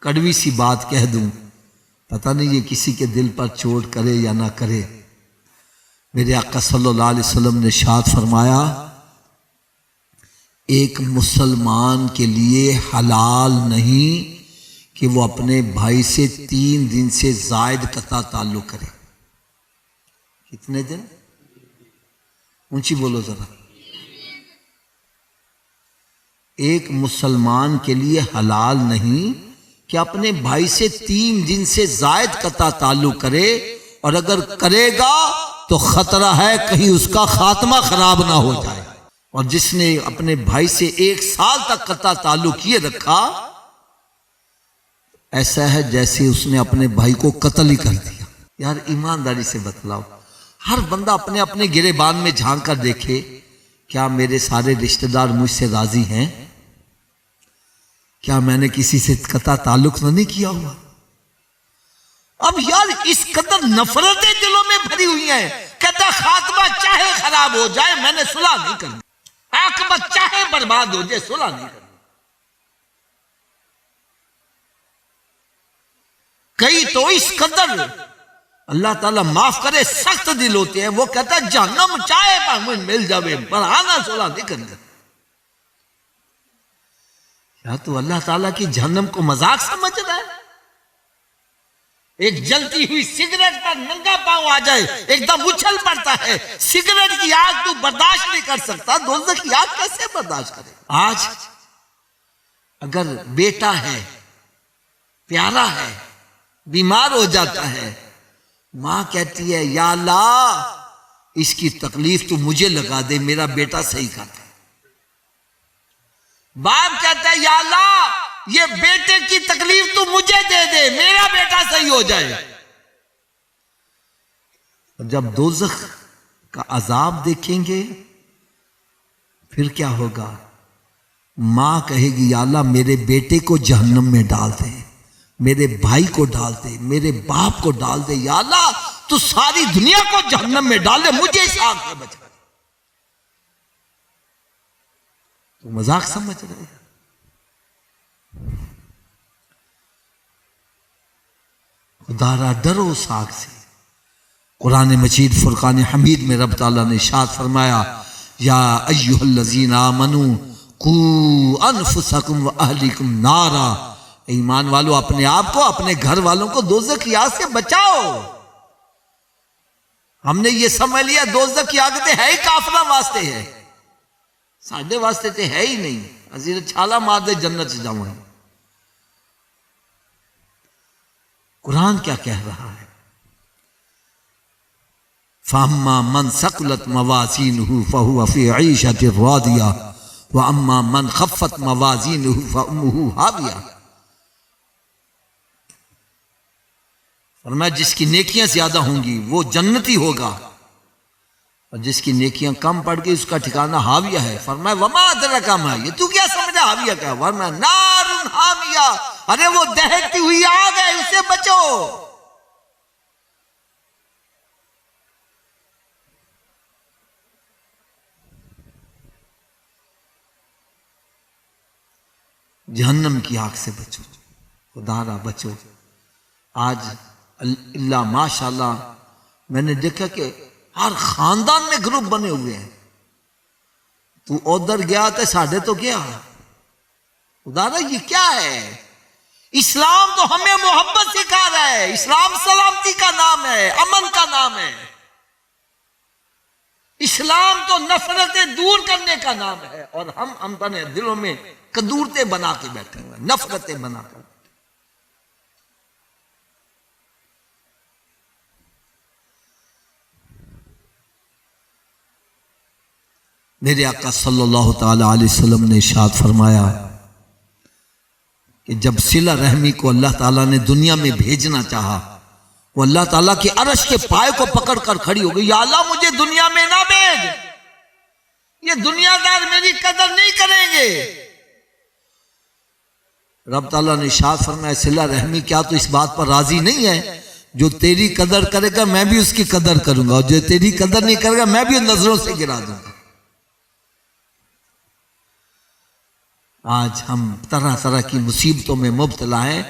کڑوی سی بات کہہ دوں، پتہ نہیں یہ کسی کے دل پر چوٹ کرے یا نہ کرے۔ میرے آقا صلی اللہ علیہ وسلم نے ارشاد فرمایا، ایک مسلمان کے لیے حلال نہیں کہ وہ اپنے بھائی سے 3 دن سے زائد قطع تعلق کرے۔ کتنے دن؟ اونچی بولو ذرا۔ ایک مسلمان کے لیے حلال نہیں کہ اپنے بھائی سے 3 دن سے زائد قطع تعلق کرے، اور اگر کرے گا تو خطرہ ہے کہیں اس کا خاتمہ خراب نہ ہو جائے۔ اور جس نے اپنے بھائی سے 1 سال تک قطع تعلق کیے رکھا، ایسا ہے جیسے اس نے اپنے بھائی کو قتل ہی کر دیا۔ یار ایمانداری سے بتلاؤ، ہر بندہ اپنے اپنے گریبان میں جھانک کر دیکھے، کیا میرے سارے رشتہ دار مجھ سے راضی ہیں؟ کیا میں نے کسی سے قطع تعلق نہ نہیں کیا ہوا؟ اب یار اس قدر نفرتیں دلوں میں بھری ہوئی ہیں، کہتا خاتمہ چاہے خراب ہو جائے میں نے صلح نہیں کرنی، عاقبت چاہے برباد ہو جائے صلح نہیں کرنی۔ کئی تو اس قدر اللہ تعالیٰ معاف کرے سخت دل ہوتے ہیں، وہ کہتا ہے جہنم چاہے پر مل جاوے پر آنا صلح نہیں کرنی۔ یا تو اللہ تعالیٰ کی جہنم کو مذاق سمجھ رہا ہے؟ ایک جلتی ہوئی سگریٹ پر ننگا پاؤں آ جائے ایک دم اچھل پڑتا ہے، سگریٹ کی آگ تو برداشت نہیں کر سکتا، دوزخ کی آگ کیسے برداشت کرے؟ آج اگر بیٹا ہے، پیارا ہے، بیمار ہو جاتا ہے، ماں کہتی ہے یا اللہ اس کی تکلیف تو مجھے لگا دے، میرا بیٹا صحیح کر دے۔ باپ کہتا ہے یا اللہ یہ بیٹے کی تکلیف تو مجھے دے دے، میرا بیٹا صحیح ہو جائے۔ جب دوزخ کا عذاب دیکھیں گے پھر کیا ہوگا؟ ماں کہے گی یا اللہ میرے بیٹے کو جہنم میں ڈال دے، میرے بھائی کو ڈال دے، میرے باپ کو ڈال دے، یا اللہ تو ساری دنیا کو جہنم میں ڈال دے، مجھے اس آگ سے بچا۔ تو مذاق سمجھ رہے ہیں؟ خدا را ڈرو اس آگ سے۔ قرآن مجید فرقان حمید میں رب تعالیٰ نے ارشاد فرمایا، یا ایھا الذین آمنوا قوا انفسکم واہلیکم نارا، ایمان والو اپنے آپ کو اپنے گھر والوں کو دوزخ کی آگ سے بچاؤ۔ ہم نے یہ سمجھ لیا دوزخ کی آگ ہے ہی کافروں واسطے ہے، ساڈے واسطے تو ہے ہی نہیں، اسی چھالا مار دے جنت سے جاؤں۔ قرآن کیا کہہ رہا ہے؟ فَأَمَّا مَنْ ثَقُلَتْ مَوَازِينُهُ فَهُوَ فِي عِيشَةٍ رَاضِيَةٍ وَأَمَّا مَنْ خَفَّتْ مَوَازِينُهُ فَأُمُّهُ هَاوِيَةٌ۔ فرمایا جس کی نیکیاں زیادہ ہوں گی وہ جنتی ہوگا، اور جس کی نیکیاں کم پڑ گئی اس کا ٹھکانہ ہاویہ ہے۔ فرمایا وما ادراک ما ہی، تو کیا سمجھا ہاویہ کیا؟ فرمایا نار حامیہ، ارے وہ دہکتی ہوئی آگ ہے، اسے بچو۔ جہنم کی آگ سے بچو، خدا را بچو۔ آج اللہ ماشاءاللہ میں نے دیکھا کہ ہر خاندان میں گروپ بنے ہوئے ہیں، تو ادھر گیا تو ساڑھے تو گیا، خدا را یہ کیا ہے؟ اسلام تو ہمیں محبت سکھا رہا ہے، اسلام سلامتی کا نام ہے، امن کا نام ہے، اسلام تو نفرتیں دور کرنے کا نام ہے، اور ہم اپنے دلوں میں کدورتیں بنا کے بیٹھے ہوئے، نفرتیں بنا کر۔ میرے آقا صلی اللہ تعالی علیہ وسلم نے ارشاد فرمایا کہ جب صلہ رحمی کو اللہ تعالیٰ نے دنیا میں بھیجنا چاہا، وہ اللہ تعالیٰ کے عرش کے پائے کو پکڑ کر کھڑی ہو گئی، یا اللہ مجھے دنیا میں نہ بھیج، یہ دنیا دار میری قدر نہیں کریں گے۔ رب تعالیٰ نے ارشاد فرمایا صلہ رحمی کیا تو اس بات پر راضی نہیں ہے جو تیری قدر کرے گا میں بھی اس کی قدر کروں گا، اور جو تیری قدر نہیں کرے گا میں بھی نظروں سے گرا دوں گا۔ آج ہم طرح طرح کی مصیبتوں میں مبتلا ہیں،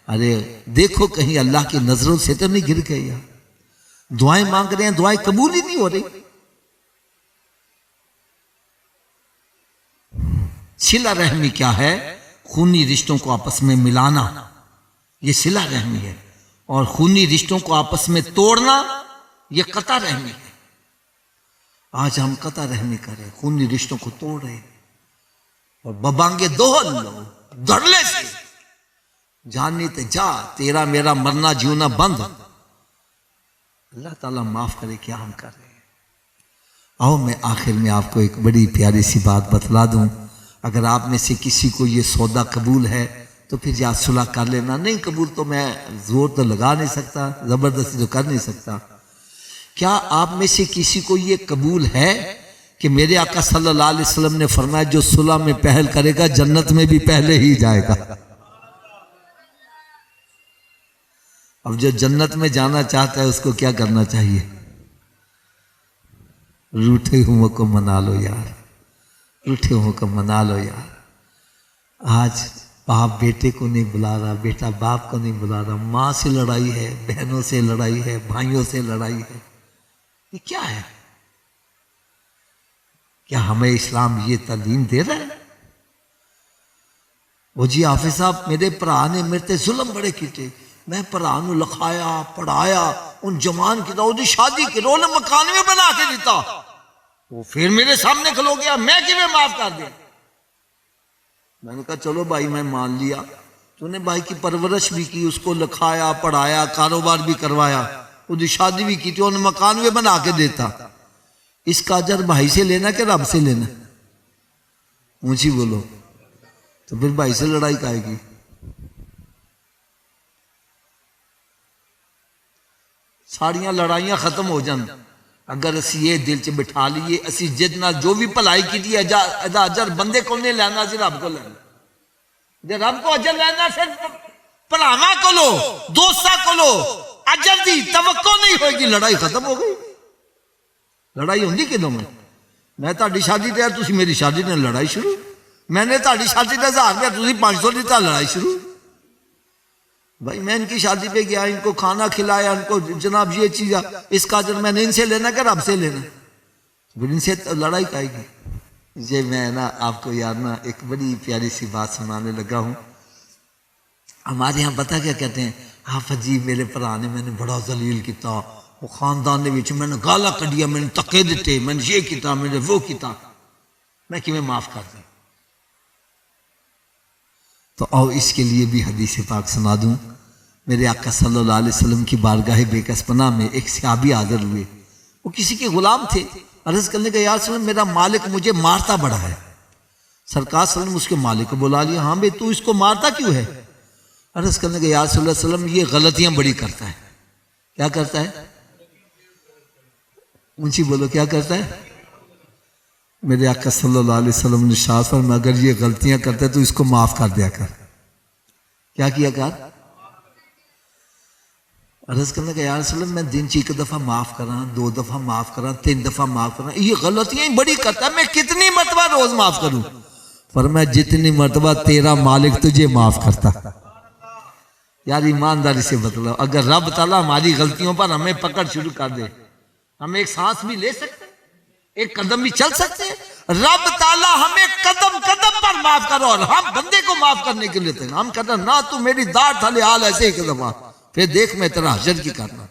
ارے دیکھو کہیں اللہ کی نظروں سے تو نہیں گر گئے یار. دعائیں مانگ رہے ہیں, دعائیں قبول ہی نہیں ہو رہی. صلہ رحمی کیا ہے؟ خونی رشتوں کو آپس میں ملانا, یہ صلہ رحمی ہے. اور خونی رشتوں کو آپس میں توڑنا یہ قطع رحمی ہے. آج ہم قطع رحمی کر رہے ہیں, خونی رشتوں کو توڑ رہے ہیں. اور ببانگے دوہل لو دھڑلے سے جاننی تے جا, تیرا میرا مرنا جیونا بند. اللہ تعالیٰ معاف کرے کیا ہم کر رہے ہیں. آؤ میں آخر میں آپ کو ایک بڑی پیاری سی بات بتلا دوں. اگر آپ میں سے کسی کو یہ سودا قبول ہے تو پھر یا صلح کر لینا, نہیں قبول تو میں زور تو لگا نہیں سکتا, زبردستی تو کر نہیں سکتا. کیا آپ میں سے کسی کو یہ قبول ہے کہ میرے آقا صلی اللہ علیہ وسلم نے فرمایا جو صلح میں پہل کرے گا جنت میں بھی پہلے ہی جائے گا؟ اب جو جنت میں جانا چاہتا ہے اس کو کیا کرنا چاہیے؟ روٹھے ہوں کو منا لو یار, روٹھے ہوں کو منا لو یار. آج باپ بیٹے کو نہیں بلا رہا, بیٹا باپ کو نہیں بلا رہا, ماں سے لڑائی ہے, بہنوں سے لڑائی ہے, بھائیوں سے لڑائی ہے. یہ کیا ہے؟ کیا ہمیں اسلام یہ تعلیم دے رہا ہے؟ وہ جی حافظ صاحب میرے بھرا نے میرے تے ظلم بڑے کیتے, میں بھرا نو لکھایا پڑھایا, ان جوان کی وہ شادی کے رول مکان میں بنا کے دیتا, وہ پھر میرے سامنے کھلو گیا, میں کیویں معاف کر دیا؟ میں نے کہا چلو بھائی میں مان لیا, تو نے بھائی کی پرورش بھی کی, اس کو لکھایا پڑھایا, کاروبار بھی کروایا, وہ شادی بھی کی تھی, انہیں مکان میں بنا کے دیتا. اس کا اجر بھائی سے لینا کہ رب سے لینا؟ اونچی بولو. تو پھر بھائی سے لڑائی کائے گی؟ ساریاں لڑائیاں ختم ہو جان اگر اسی یہ دل چ بٹھا لیے, اسی جد نال جو بھی بھلائی کی دی اجر بندے کو نہیں لینا, اسی رب کو لینا. جب رب کو اجر لینا پھر بھراواں کو لو, دوستاں کو لو, اجر دی توقع نہیں ہوئے گی. لڑائی ختم ہو گئی. لڑائی ہوندی کدوں میں تہاڈی شادی تے تسی میری شادی نے لڑائی شروع, میں نے تہاڈی شادی تے 1000 روپیہ تسی 500 دیتا, لڑائی شروع. بھائی میں ان کی شادی پہ گیا, ان کو کھانا کھلایا, ان کو جناب یہ چیز, اس کا اجر میں نے ان سے لینا کہ رب سے لینا؟ پھر ان سے لڑائی کائے گی. یہ میں نا آپ کو یار نا ایک بڑی پیاری سی بات سنانے لگا ہوں. ہمارے یہاں پتہ کیا کہتے ہیں, حافظ جی میرے بھرا نے میں نے بڑا ذلیل کیتا, وہ خاندان نے میں نے گالا کڈیا, میں نے تکے دیتے, میں نے یہ کیتا, میں نے وہ کیتا, میں کیویں معاف کر دوں؟ تو آؤ اس کے لیے بھی حدیث پاک سنا دوں. میرے آقا صلی اللہ علیہ وسلم کی بارگاہ بے کس پناہ میں ایک صحابی حاضر ہوئے. وہ کسی کے غلام تھے. عرض کرنے کا یا رسول اللہ میرا مالک مجھے مارتا بڑا ہے. سرکار صلی اللہ علیہ وسلم اس کے مالک کو بلا لیا, ہاں بھائی تو اس کو مارتا کیوں ہے؟ عرض کرنے کا یا رسول اللہ صلی اللہ علیہ وسلم یہ غلطیاں بڑی کرتا ہے. کیا کرتا ہے؟ اونچی بولو, کیا کرتا ہے؟ میرے آقا صلی اللہ علیہ وسلم نے ارشاد فرمایا اگر یہ غلطیاں کرتا ہے تو اس کو معاف کر دیا کر. کیا کیا کر؟ عرض کرنے کا یا رسول اللہ میں دن چ 1 دفعہ معاف کراں, 2 دفعہ معاف کراں, 3 دفعہ معاف کراں, یہ غلطیاں ہی بڑی کرتا ہے, میں کتنی مرتبہ روز معاف کروں؟ فرمایا جتنی مرتبہ تیرا مالک تجھے معاف کرتا. یار ایمانداری سے بتلاؤ, اگر رب تعالیٰ ہماری غلطیوں پر ہمیں پکڑ شروع کر دے, ہم ایک سانس بھی لے سکتے ہیں, ایک قدم بھی چل سکتے ہیں. رب تعالیٰ ہمیں قدم قدم پر معاف کرو, اور ہم بندے کو معاف کرنے کے لیے تھے. ہم کہتے ہیں نہ تو میری داڑھ تھلے حال ایسے ہی 1 دفعہ, پھر دیکھ میں تیرا حشر کی کرنا.